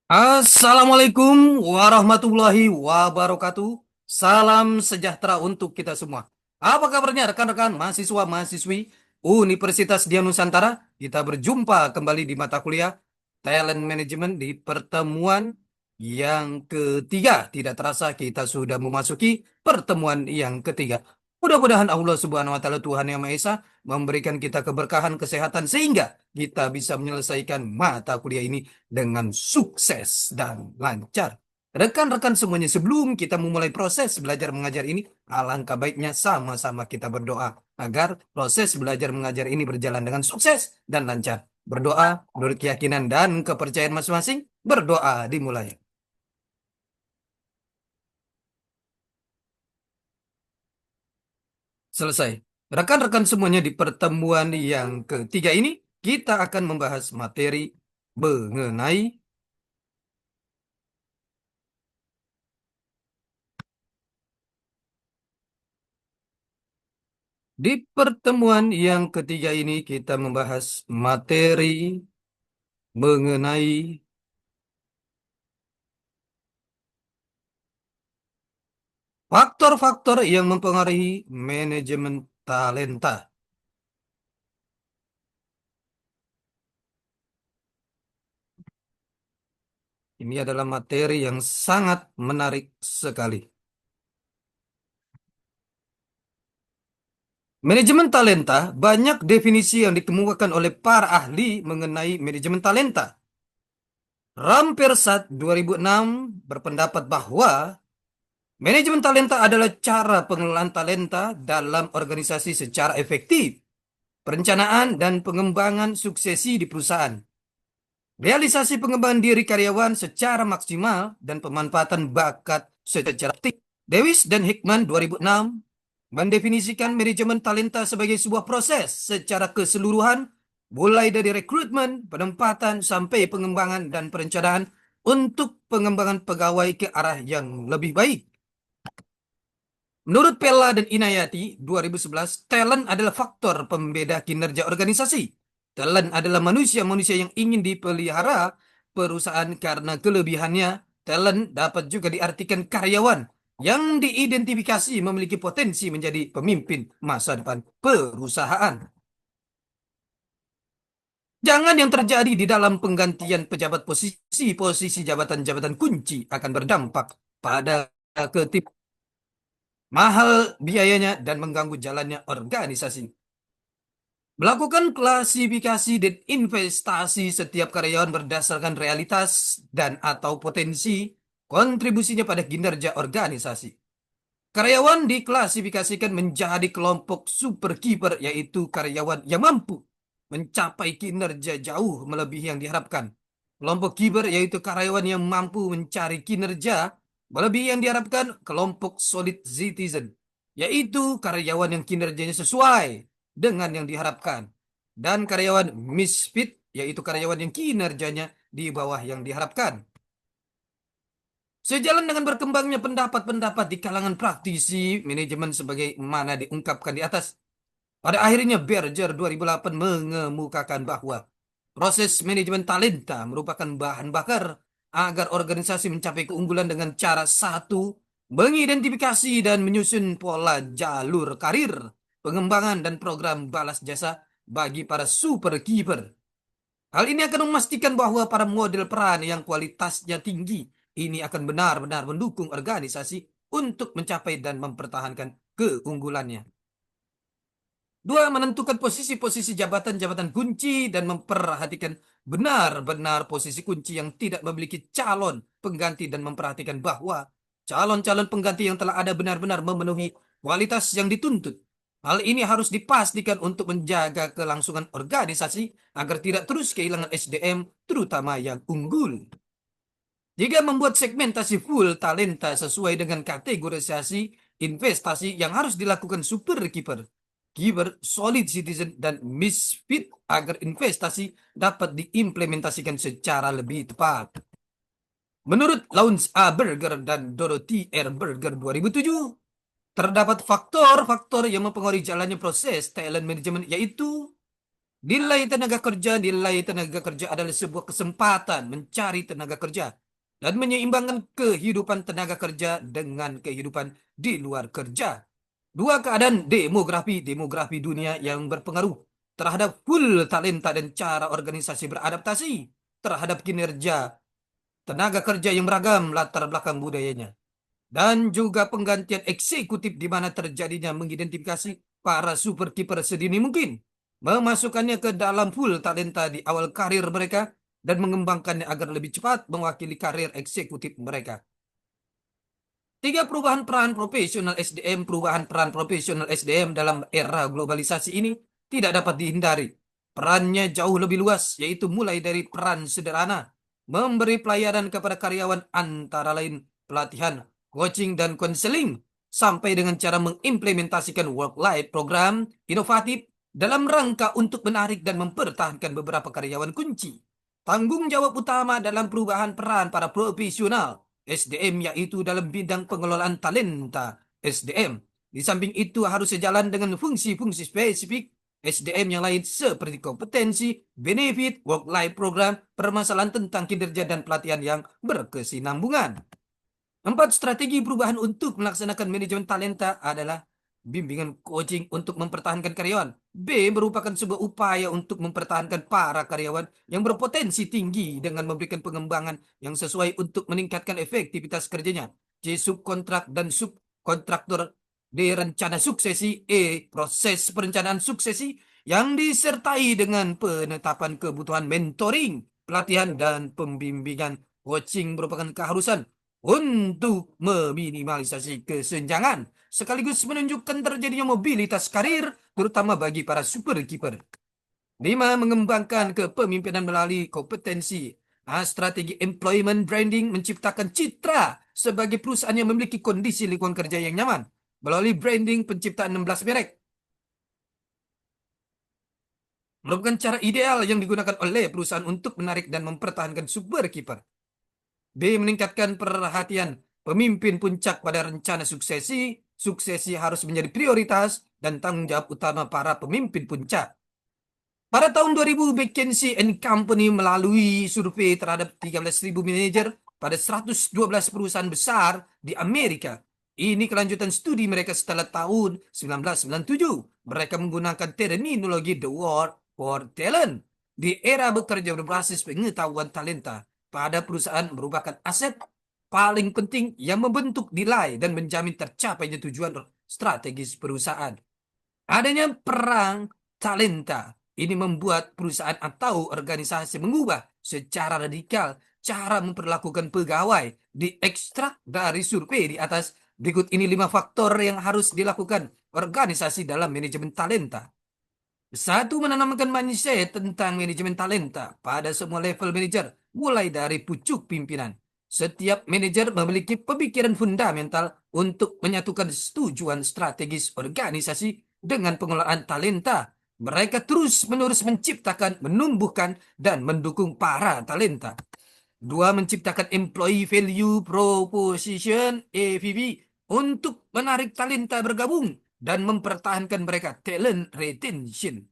Assalamualaikum warahmatullahi wabarakatuh. Salam sejahtera untuk kita semua. Apa kabarnya rekan-rekan mahasiswa-mahasiswi Universitas Dian Nusantara? Kita berjumpa kembali di mata kuliah Talent Management di pertemuan yang ketiga. Tidak terasa kita sudah memasuki pertemuan yang ketiga. Mudah-mudahan Allah Subhanahu wa taala Tuhan Yang Maha Esa memberikan kita keberkahan kesehatan sehingga kita bisa menyelesaikan mata kuliah ini dengan sukses dan lancar. Rekan-rekan semuanya, sebelum kita memulai proses belajar mengajar ini, alangkah baiknya sama-sama kita berdoa agar proses belajar mengajar ini berjalan dengan sukses dan lancar. Berdoa menurut keyakinan dan kepercayaan masing-masing. Berdoa dimulai. Selesai. Rekan-rekan semuanya, di pertemuan yang ketiga ini, kita akan membahas materi mengenai di pertemuan yang ketiga ini kita membahas materi mengenai faktor-faktor yang mempengaruhi manajemen talenta. Ini adalah materi yang sangat menarik sekali. Manajemen talenta, banyak definisi yang dikemukakan oleh para ahli mengenai manajemen talenta. Rampersad 2006 berpendapat bahwa manajemen talenta adalah cara pengelolaan talenta dalam organisasi secara efektif, perencanaan dan pengembangan suksesi di perusahaan. Realisasi pengembangan diri karyawan secara maksimal dan pemanfaatan bakat secara aktif. Davis dan Hickman 2006 mendefinisikan manajemen talenta sebagai sebuah proses secara keseluruhan, mulai dari rekrutmen, penempatan, sampai pengembangan dan perencanaan untuk pengembangan pegawai ke arah yang lebih baik. Menurut Pella dan Inayati 2011, talent adalah faktor pembeda kinerja organisasi. Talent adalah manusia-manusia yang ingin dipelihara perusahaan karena kelebihannya. Talent dapat juga diartikan karyawan yang diidentifikasi memiliki potensi menjadi pemimpin masa depan perusahaan. Jangan yang terjadi di dalam penggantian pejabat posisi jabatan-jabatan kunci akan berdampak pada ketip mahal biayanya dan mengganggu jalannya organisasi. Melakukan klasifikasi dan investasi setiap karyawan berdasarkan realitas dan atau potensi kontribusinya pada kinerja organisasi. Karyawan diklasifikasikan menjadi kelompok superkeeper, yaitu karyawan yang mampu mencapai kinerja jauh melebihi yang diharapkan. Kelompok keeper yaitu karyawan yang mampu mencari kinerja melebihi yang diharapkan. Kelompok solid citizen yaitu karyawan yang kinerjanya sesuai dengan yang diharapkan. Dan karyawan misfit yaitu karyawan yang kinerjanya di bawah yang diharapkan. Sejalan dengan berkembangnya pendapat-pendapat di kalangan praktisi manajemen sebagaimana diungkapkan di atas, pada akhirnya Berger 2008 mengemukakan bahwa proses manajemen talenta merupakan bahan bakar agar organisasi mencapai keunggulan dengan cara satu, mengidentifikasi dan menyusun pola jalur karir, pengembangan dan program balas jasa bagi para superkeeper. Hal ini akan memastikan bahwa para model peran yang kualitasnya tinggi ini akan benar-benar mendukung organisasi untuk mencapai dan mempertahankan keunggulannya. Dua, menentukan posisi-posisi jabatan-jabatan kunci dan memperhatikan benar-benar posisi kunci yang tidak memiliki calon pengganti dan memperhatikan bahwa calon-calon pengganti yang telah ada benar-benar memenuhi kualitas yang dituntut. Hal ini harus dipastikan untuk menjaga kelangsungan organisasi agar tidak terus kehilangan SDM, terutama yang unggul. Jika membuat segmentasi full talenta sesuai dengan kategorisasi investasi yang harus dilakukan super keeper, keeper, solid citizen, dan misfit agar investasi dapat diimplementasikan secara lebih tepat. Menurut Lawrence A. Berger dan Dorothy R. Berger 2007, terdapat faktor-faktor yang mempengaruhi jalannya proses talent management, yaitu Nilai tenaga kerja adalah sebuah kesempatan mencari tenaga kerja dan menyeimbangkan kehidupan tenaga kerja dengan kehidupan di luar kerja. Dua keadaan demografi dunia yang berpengaruh terhadap full talenta dan cara organisasi beradaptasi terhadap kinerja tenaga kerja yang beragam latar belakang budayanya. Dan juga penggantian eksekutif di mana terjadinya mengidentifikasi para superkeeper sedini mungkin. Memasukkannya ke dalam pool talenta di awal karir mereka dan mengembangkannya agar lebih cepat mewakili karir eksekutif mereka. Tiga perubahan peran profesional SDM dalam era globalisasi ini tidak dapat dihindari. Perannya jauh lebih luas, yaitu mulai dari peran sederhana, memberi pelayanan kepada karyawan antara lain pelatihan, coaching, dan konseling, sampai dengan cara mengimplementasikan work-life program inovatif dalam rangka untuk menarik dan mempertahankan beberapa karyawan kunci. Tanggung jawab utama dalam perubahan peran para profesional SDM yaitu dalam bidang pengelolaan talenta SDM. Di samping itu harus sejalan dengan fungsi-fungsi spesifik SDM yang lain seperti kompetensi, benefit, work-life program, permasalahan tentang kinerja dan pelatihan yang berkesinambungan. 4. Strategi perubahan untuk melaksanakan manajemen talenta adalah bimbingan coaching untuk mempertahankan karyawan. B. Merupakan sebuah upaya untuk mempertahankan para karyawan yang berpotensi tinggi dengan memberikan pengembangan yang sesuai untuk meningkatkan efektivitas kerjanya. C. Subkontrak dan subkontraktor D. Rencana suksesi. E. Proses perencanaan suksesi yang disertai dengan penetapan kebutuhan mentoring, pelatihan, dan pembimbingan. Coaching merupakan keharusan untuk meminimalisasi kesenjangan, sekaligus menunjukkan terjadinya mobilitas karir, terutama bagi para superkeeper. 5. Mengembangkan kepemimpinan melalui kompetensi. Strategi employment branding menciptakan citra sebagai perusahaan yang memiliki kondisi lingkungan kerja yang nyaman. Melalui branding penciptaan 16 merek merupakan cara ideal yang digunakan oleh perusahaan untuk menarik dan mempertahankan superkeeper. B. Meningkatkan perhatian pemimpin puncak pada rencana suksesi. Suksesi harus menjadi prioritas dan tanggung jawab utama para pemimpin puncak. Pada tahun 2000, McKinsey and Company melalui survei terhadap 13.000 manajer pada 112 perusahaan besar di Amerika. Ini kelanjutan studi mereka setelah tahun 1997. Mereka menggunakan terminologi The War for Talent. Di era bekerja berbasis pengetahuan talenta, pada perusahaan merupakan aset paling penting yang membentuk nilai dan menjamin tercapainya tujuan strategis perusahaan. Adanya perang talenta ini membuat perusahaan atau organisasi mengubah secara radikal cara memperlakukan pegawai. Diekstrak dari survei di atas, berikut ini 5 faktor yang harus dilakukan organisasi dalam manajemen talenta. 1. Menanamkan mindset tentang manajemen talenta pada semua level manajer, mulai dari pucuk pimpinan. Setiap manajer memiliki pemikiran fundamental untuk menyatukan tujuan strategis organisasi dengan pengelolaan talenta. Mereka terus-menerus menciptakan, menumbuhkan, dan mendukung para talenta. 2. Menciptakan employee value proposition (EVP) untuk menarik talenta bergabung dan mempertahankan mereka. Talent retention.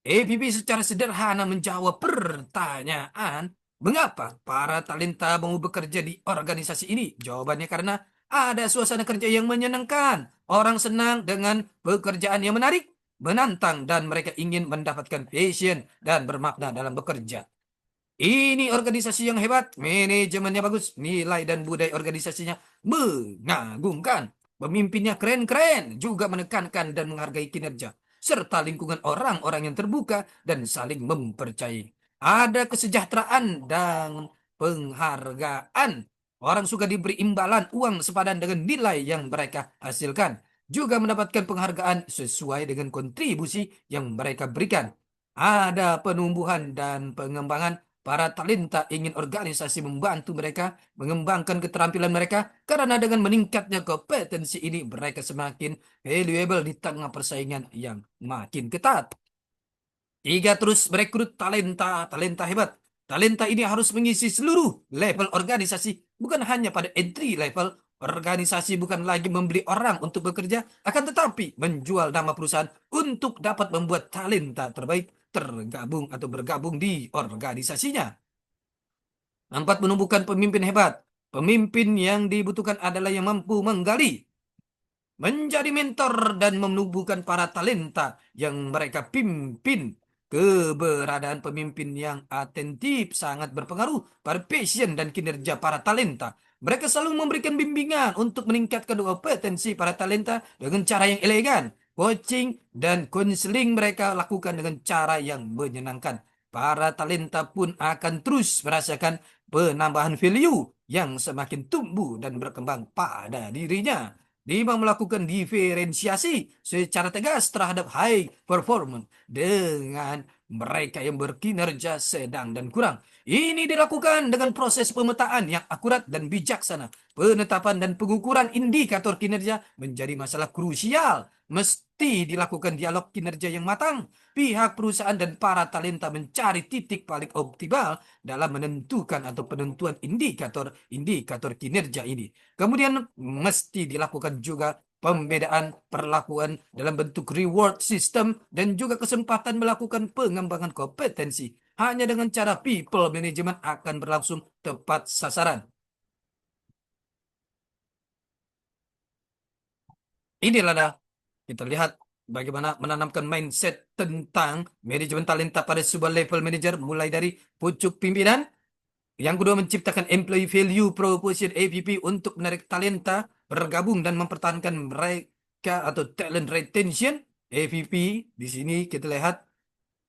EVP secara sederhana menjawab pertanyaan, mengapa para talenta mau bekerja di organisasi ini? Jawabannya karena ada suasana kerja yang menyenangkan. Orang senang dengan pekerjaan yang menarik, menantang, dan mereka ingin mendapatkan passion dan bermakna dalam bekerja. Ini organisasi yang hebat, manajemennya bagus, nilai dan budaya organisasinya mengagumkan. Pemimpinnya keren-keren, juga menekankan dan menghargai kinerja, serta lingkungan orang-orang yang terbuka dan saling mempercayai. Ada kesejahteraan dan penghargaan. Orang suka diberi imbalan uang sepadan dengan nilai yang mereka hasilkan. Juga mendapatkan penghargaan sesuai dengan kontribusi yang mereka berikan. Ada penumbuhan dan pengembangan. Para talenta ingin organisasi membantu mereka mengembangkan keterampilan mereka karena dengan meningkatnya kompetensi ini mereka semakin valuable di tengah persaingan yang makin ketat. 3. Terus merekrut talenta hebat. Talenta ini harus mengisi seluruh level organisasi, bukan hanya pada entry level. Organisasi bukan lagi membeli orang untuk bekerja, akan tetapi menjual nama perusahaan untuk dapat membuat talenta terbaik. tergabung atau bergabung di organisasinya. 4, menumbuhkan pemimpin hebat. Pemimpin yang dibutuhkan adalah yang mampu menggali, menjadi mentor dan menumbuhkan para talenta yang mereka pimpin. Keberadaan pemimpin yang atentif sangat berpengaruh pada passion dan kinerja para talenta. Mereka selalu memberikan bimbingan untuk meningkatkan kompetensi para talenta dengan cara yang elegan. Coaching dan konseling mereka lakukan dengan cara yang menyenangkan. Para talenta pun akan terus merasakan penambahan value yang semakin tumbuh dan berkembang pada dirinya. 5, melakukan diferensiasi secara tegas terhadap high performance dengan mereka yang berkinerja sedang dan kurang. Ini dilakukan dengan proses pemetaan yang akurat dan bijaksana. Penetapan dan pengukuran indikator kinerja menjadi masalah krusial. Mesti dilakukan dialog kinerja yang matang. Pihak perusahaan dan para talenta mencari titik paling optimal dalam menentukan atau penentuan indikator kinerja ini. Kemudian mesti dilakukan juga pembedaan perlakuan dalam bentuk reward system dan juga kesempatan melakukan pengembangan kompetensi. Hanya dengan cara people management akan berlangsung tepat sasaran. Inilah dah kita lihat bagaimana menanamkan mindset tentang manajemen talenta pada sebuah level manager mulai dari pucuk pimpinan. Yang kedua, menciptakan employee value proposition AVP untuk menarik talenta bergabung dan mempertahankan mereka atau talent retention AVP. Di sini kita lihat.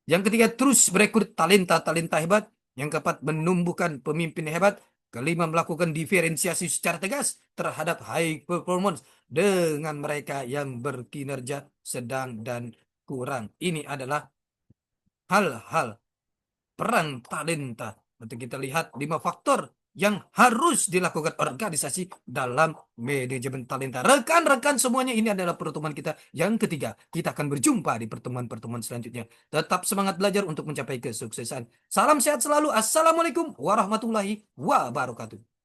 Yang ketiga, terus merekrut talenta-talenta hebat. Yang keempat, menumbuhkan pemimpin hebat. Kelima, melakukan diferensiasi secara tegas terhadap high performance dengan mereka yang berkinerja sedang dan kurang. Ini adalah hal-hal peran talenta. Untuk kita lihat 5 faktor yang harus dilakukan organisasi dalam manajemen talenta. Rekan-rekan semuanya, ini adalah pertemuan kita yang ketiga. Kita akan berjumpa di pertemuan-pertemuan selanjutnya. Tetap semangat belajar untuk mencapai kesuksesan. Salam sehat selalu. Assalamualaikum warahmatullahi wabarakatuh.